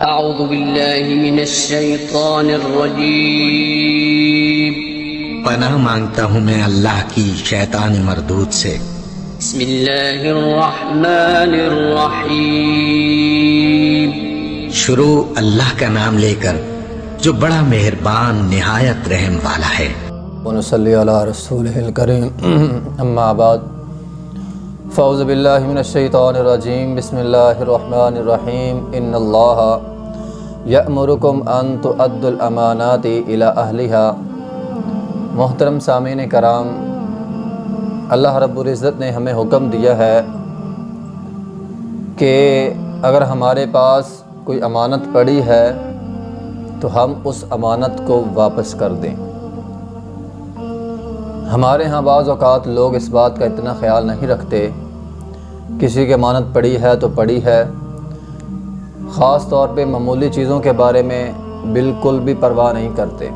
اعوذ باللہ من الشیطان الرجیم پناہ مانگتا ہوں میں اللہ کی شیطان مردود سے۔ بسم اللہ الرحمن الرحیم شروع اللہ کا نام لے کر جو بڑا مہربان نہایت رحم والا ہے۔ ونصلی علی رسولہ الکریم اما بعد فاعوذ باللہ من الشیطان الرجیم بسم اللہ الرحمن الرحیم ان اللہ یأمرکم ان تؤدوا الامانات الی اہلہا۔ محترم سامعین کرام، اللہ رب العزت نے ہمیں حکم دیا ہے کہ اگر ہمارے پاس کوئی امانت پڑی ہے تو ہم اس امانت کو واپس کر دیں۔ ہمارے ہاں بعض اوقات لوگ اس بات کا اتنا خیال نہیں رکھتے، کسی کی امانت پڑی ہے تو پڑی ہے، خاص طور پہ معمولی چیزوں کے بارے میں بالکل بھی پرواہ نہیں کرتے۔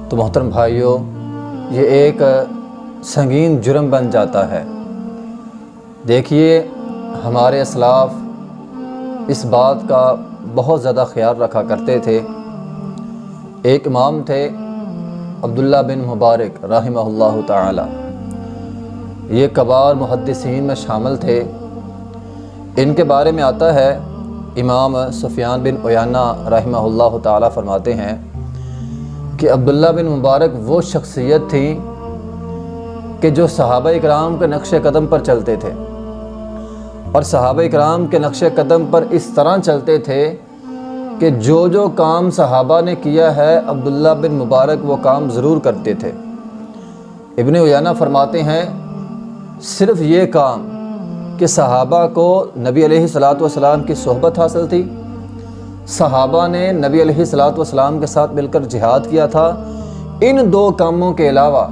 تو محترم بھائیوں، یہ ایک سنگین جرم بن جاتا ہے۔ دیکھیے، ہمارے اسلاف اس بات کا بہت زیادہ خیال رکھا کرتے تھے۔ ایک امام تھے عبداللہ بن مبارک رحمہ اللہ تعالی، یہ کبار محدثین میں شامل تھے۔ ان کے بارے میں آتا ہے، امام سفیان بن عیینہ رحمہ اللہ تعالی فرماتے ہیں کہ عبداللہ بن مبارک وہ شخصیت تھی کہ جو صحابہ اکرام کے نقش قدم پر چلتے تھے، اور صحابہ اکرام کے نقش قدم پر اس طرح چلتے تھے کہ جو کام صحابہ نے کیا ہے عبداللہ بن مبارک وہ کام ضرور کرتے تھے۔ ابن عیینہ فرماتے ہیں، صرف یہ کام کہ صحابہ کو نبی علیہ الصلوۃ کی صحبت حاصل تھی، صحابہ نے نبی علیہ الصلوۃ کے ساتھ مل کر جہاد کیا تھا، ان دو کاموں کے علاوہ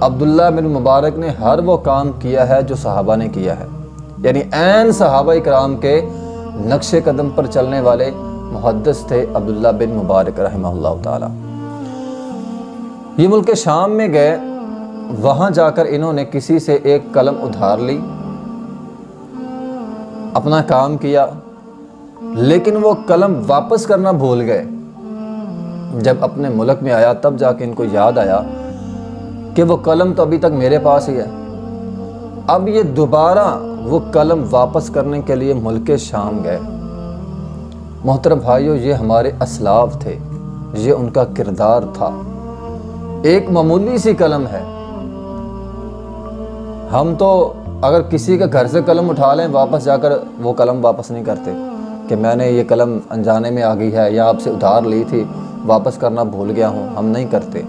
عبداللہ بن مبارک نے ہر وہ کام کیا ہے جو صحابہ نے کیا ہے، یعنی عین صحابہ اکرام کے نقش قدم پر چلنے والے محدث تھے عبداللہ بن مبارک رحمہ اللہ تعالی۔ یہ ملک شام میں گئے، وہاں جا کر انہوں نے کسی سے ایک قلم ادھار لی، اپنا کام کیا، لیکن وہ قلم واپس کرنا بھول گئے۔ جب اپنے ملک میں آیا تب جا کے ان کو یاد آیا کہ وہ قلم تو ابھی تک میرے پاس ہی ہے۔ اب یہ دوبارہ وہ قلم واپس کرنے کے لیے ملک شام گئے۔ محترم بھائیو، یہ ہمارے اسلاف تھے، یہ ان کا کردار تھا۔ ایک معمولی سی قلم ہے، ہم تو اگر کسی کے گھر سے قلم اٹھا لیں واپس جا کر وہ قلم واپس نہیں کرتے کہ میں نے یہ قلم انجانے میں آ گئی ہے یا آپ سے ادھار لی تھی، واپس کرنا بھول گیا ہوں، ہم نہیں کرتے۔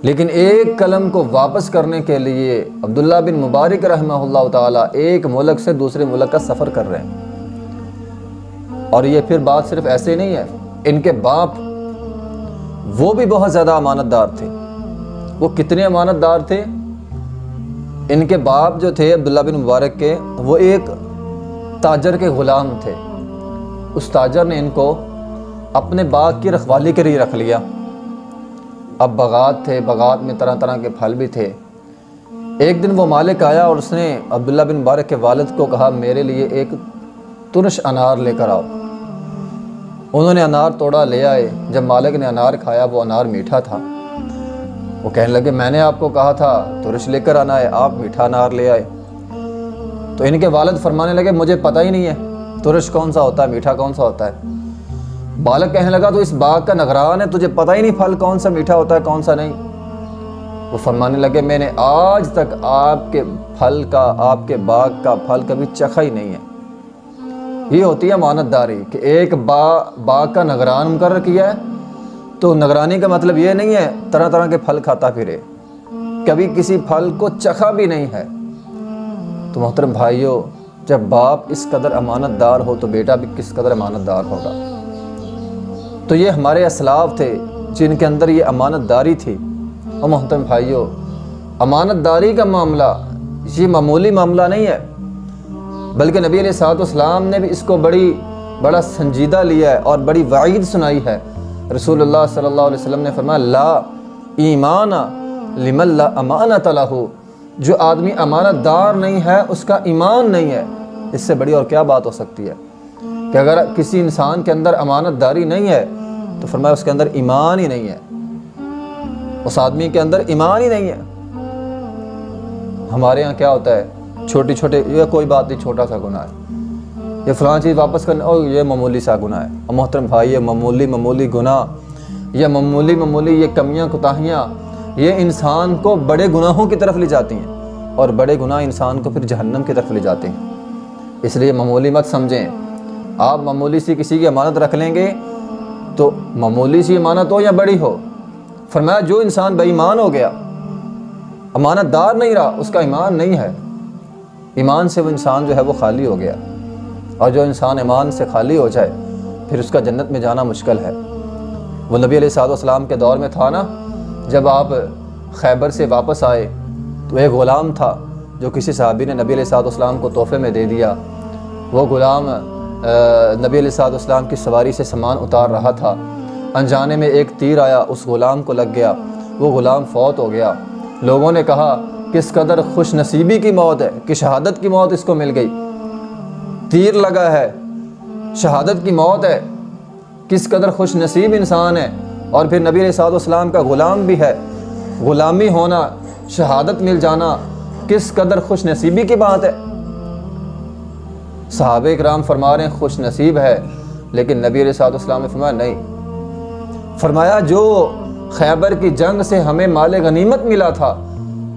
لیکن ایک قلم کو واپس کرنے کے لیے عبداللہ بن مبارک رحمہ اللہ تعالیٰ ایک ملک سے دوسرے ملک کا سفر کر رہے ہیں۔ اور یہ پھر بات صرف ایسے نہیں ہے، ان کے باپ وہ بھی بہت زیادہ امانت دار تھے۔ وہ کتنے امانت دار تھے؟ ان کے باپ جو تھے عبداللہ بن مبارک کے، وہ ایک تاجر کے غلام تھے۔ اس تاجر نے ان کو اپنے باغ کی رکھوالی کے لیے رکھ لیا۔ اب باغات تھے، باغات میں طرح طرح کے پھل بھی تھے۔ ایک دن وہ مالک آیا اور اس نے عبداللہ بن مبارک کے والد کو کہا، میرے لیے ایک ترش انار لے کر آؤ۔ انہوں نے انار توڑا، لے آئے۔ جب مالک نے انار کھایا وہ انار میٹھا تھا۔ وہ کہنے لگے، میں نے آپ کو کہا تھا ترش لے کر آنا ہے، آپ میٹھا انار لے آئے۔ تو ان کے والد فرمانے لگے، مجھے پتہ ہی نہیں ہے ترش کون سا ہوتا ہے، میٹھا کون سا ہوتا ہے۔ بالک کہنے لگا، تو اس باغ کا نگران ہے، تجھے پتہ ہی نہیں پھل کون سا میٹھا ہوتا ہے کون سا نہیں۔ وہ فرمانے لگے، میں نے آج تک آپ کے پھل کا، آپ کے باغ کا پھل کبھی چکھا ہی نہیں ہے۔ یہ ہوتی ہے امانت داری کہ ایک باغ کا نگران مقرر کیا ہے، تو نگرانی کا مطلب یہ نہیں ہے طرح طرح کے پھل کھاتا پھرے، کبھی کسی پھل کو چکھا بھی نہیں ہے۔ تو محترم بھائیوں، جب باپ اس قدر امانت دار ہو تو بیٹا بھی کس قدر امانت دار ہوگا۔ تو یہ ہمارے اسلاف تھے جن کے اندر یہ امانت داری تھی۔ اور محترم بھائیوں، امانت داری کا معاملہ یہ معمولی معاملہ نہیں ہے، بلکہ نبی علیہ السلام نے بھی اس کو بڑا سنجیدہ لیا ہے اور بڑی وعید سنائی ہے۔ رسول اللہ صلی اللہ علیہ وسلم نے فرمایا، لا ایمان لمن لا امانت لہ، جو آدمی امانت دار نہیں ہے اس کا ایمان نہیں ہے۔ اس سے بڑی اور کیا بات ہو سکتی ہے۔ کہ اگر کسی انسان کے اندر امانت داری نہیں ہے تو فرمایا اس کے اندر ایمان ہی نہیں ہے، اس آدمی کے اندر ایمان ہی نہیں ہے۔ ہمارے یہاں کیا ہوتا ہے، چھوٹی چھوٹے یہ کوئی بات نہیں، چھوٹا سا گناہ ہے، یہ فلاں چیز واپس کرنا، اور یہ معمولی سا گناہ ہے۔ اور محترم بھائی، یہ معمولی گناہ، یہ معمولی یہ کمیاں کوتاہیاں، یہ انسان کو بڑے گناہوں کی طرف لے جاتی ہیں، اور بڑے گناہ انسان کو پھر جہنم کی طرف لے جاتے ہیں۔ اس لیے معمولی مت سمجھیں۔ آپ معمولی سی کسی کی امانت رکھ لیں گے تو معمولی سی امانت ہو یا بڑی ہو، فرمایا جو انسان بے ایمان ہو گیا، امانت دار نہیں رہا، اس کا ایمان نہیں ہے، ایمان سے وہ انسان جو ہے وہ خالی ہو گیا۔ اور جو انسان ایمان سے خالی ہو جائے پھر اس کا جنت میں جانا مشکل ہے۔ وہ نبی علیہ الصلوۃ والسلام کے دور میں تھا نا، جب آپ خیبر سے واپس آئے تو ایک غلام تھا جو کسی صحابی نے نبی علیہ الصلوۃ والسلام کو تحفے میں دے دیا۔ وہ غلام نبی علیہ الصلوۃ والسلام کی سواری سے سامان اتار رہا تھا، انجانے میں ایک تیر آیا، اس غلام کو لگ گیا، وہ غلام فوت ہو گیا۔ لوگوں نے کہا کس قدر خوش نصیبی کی موت ہے کہ شہادت کی موت اس کو مل گئی، تیر لگا ہے، شہادت کی موت ہے، کس قدر خوش نصیب انسان ہے۔ اور پھر نبی علیہ الصلوۃ والسلام کا غلام بھی ہے، غلامی ہونا، شہادت مل جانا، کس قدر خوش نصیبی کی بات ہے۔ صحابہ کرام فرما رہے ہیں خوش نصیب ہے، لیکن نبی علیہ الصلوۃ والسلام نے فرمایا نہیں، فرمایا جو خیبر کی جنگ سے ہمیں مال غنیمت ملا تھا،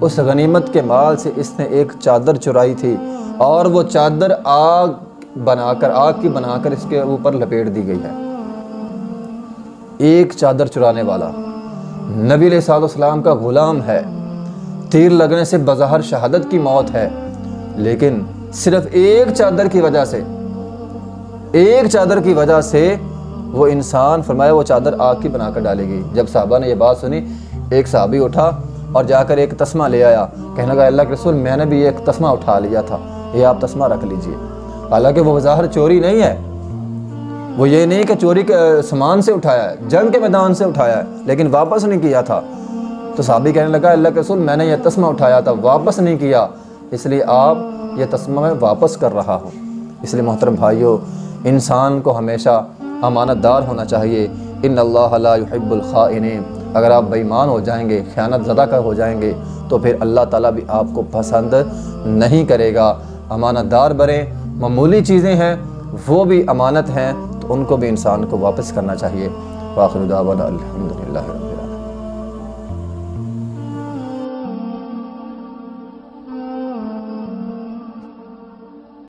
اس غنیمت کے مال سے اس نے ایک چادر چرائی تھی، اور وہ چادر آگ کی بنا کر اس کے اوپر لپیٹ دی گئی ہے۔ ایک چادر چرانے والا نبی علیہ الصلوۃ والسلام کا غلام ہے، تیر لگنے سے بظاہر شہادت کی موت ہے، لیکن صرف ایک چادر کی وجہ سے وہ انسان، فرمایا وہ چادر آگ کی بنا کر ڈالے گئی۔ جب صحابہ نے یہ بات سنی، ایک صحابی اٹھا اور جا کر ایک تسمہ لے آیا، کہنے لگا اللہ کے رسول میں نے بھی ایک تسمہ اٹھا لیا تھا، یہ آپ تسمہ رکھ لیجئے۔ حالانکہ وہ بظاہر چوری نہیں ہے، وہ یہ نہیں کہ چوری کے سامان سے اٹھایا ہے، جنگ کے میدان سے اٹھایا ہے، لیکن واپس نہیں کیا تھا۔ تو صحابی کہنے لگا اللہ کے رسول میں نے یہ تسمہ اٹھایا تھا، واپس نہیں کیا، اس لیے آپ یہ تسمہ میں واپس کر رہا ہوں۔ اس لیے محترم بھائیو، انسان کو ہمیشہ امانت دار ہونا چاہیے۔ ان اللہ لا يحب الخائنین، اگر آپ بے ایمان ہو جائیں گے، خیانت زدہ کا ہو جائیں گے تو پھر اللہ تعالیٰ بھی آپ کو پسند نہیں کرے گا۔ امانت دار بنیں، معمولی چیزیں ہیں وہ بھی امانت ہیں تو ان کو بھی انسان کو واپس کرنا چاہیے۔ وآخر دعوانا الحمدللہ۔